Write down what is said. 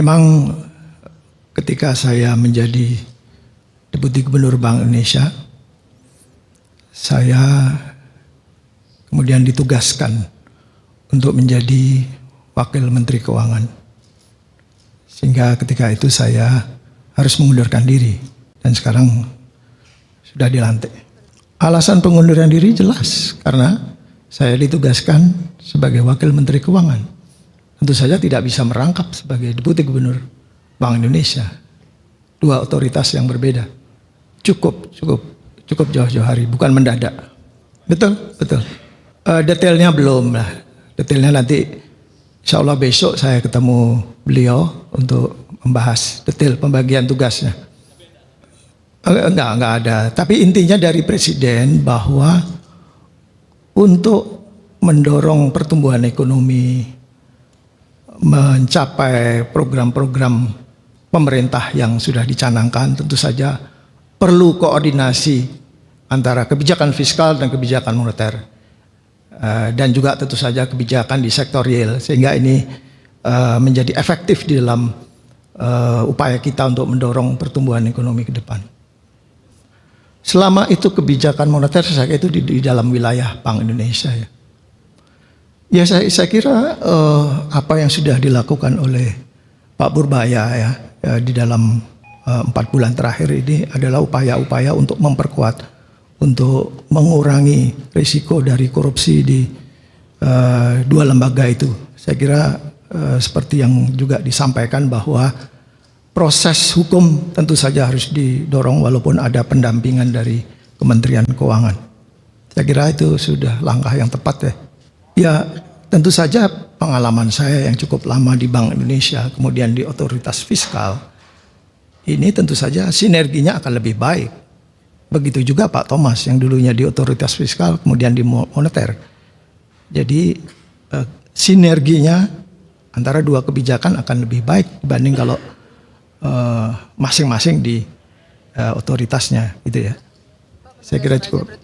Memang ketika saya menjadi Deputi Gubernur Bank Indonesia, saya kemudian ditugaskan untuk menjadi Wakil Menteri Keuangan. Sehingga ketika itu saya harus mengundurkan diri dan sekarang sudah dilantik. Alasan pengunduran diri jelas karena saya ditugaskan sebagai Wakil Menteri Keuangan. Tentu saja tidak bisa merangkap sebagai Deputi Gubernur Bank Indonesia. Dua otoritas yang berbeda. Cukup jauh-jauh hari, bukan mendadak. Betul. Detailnya belum lah. Detailnya nanti insya Allah besok saya ketemu beliau untuk membahas detail pembagian tugasnya. Enggak ada. Tapi intinya dari Presiden bahwa untuk mendorong pertumbuhan ekonomi, mencapai program-program pemerintah yang sudah dicanangkan, tentu saja perlu koordinasi antara kebijakan fiskal dan kebijakan moneter. Dan juga tentu saja kebijakan di sektor real, sehingga ini menjadi efektif di dalam upaya kita untuk mendorong pertumbuhan ekonomi ke depan. Selama itu kebijakan moneter saya itu di dalam wilayah Bank Indonesia ya. Ya saya kira apa yang sudah dilakukan oleh Pak Purbaya ya di dalam 4 bulan terakhir ini adalah upaya-upaya untuk memperkuat, untuk mengurangi risiko dari korupsi di dua lembaga itu. Saya kira seperti yang juga disampaikan bahwa proses hukum tentu saja harus didorong walaupun ada pendampingan dari Kementerian Keuangan. Saya kira itu sudah langkah yang tepat ya. Ya tentu saja pengalaman saya yang cukup lama di Bank Indonesia kemudian di otoritas fiskal, ini tentu saja sinerginya akan lebih baik. Begitu juga Pak Thomas yang dulunya di otoritas fiskal kemudian di moneter. Jadi sinerginya antara dua kebijakan akan lebih baik dibanding kalau masing-masing di otoritasnya gitu ya. Saya kira cukup.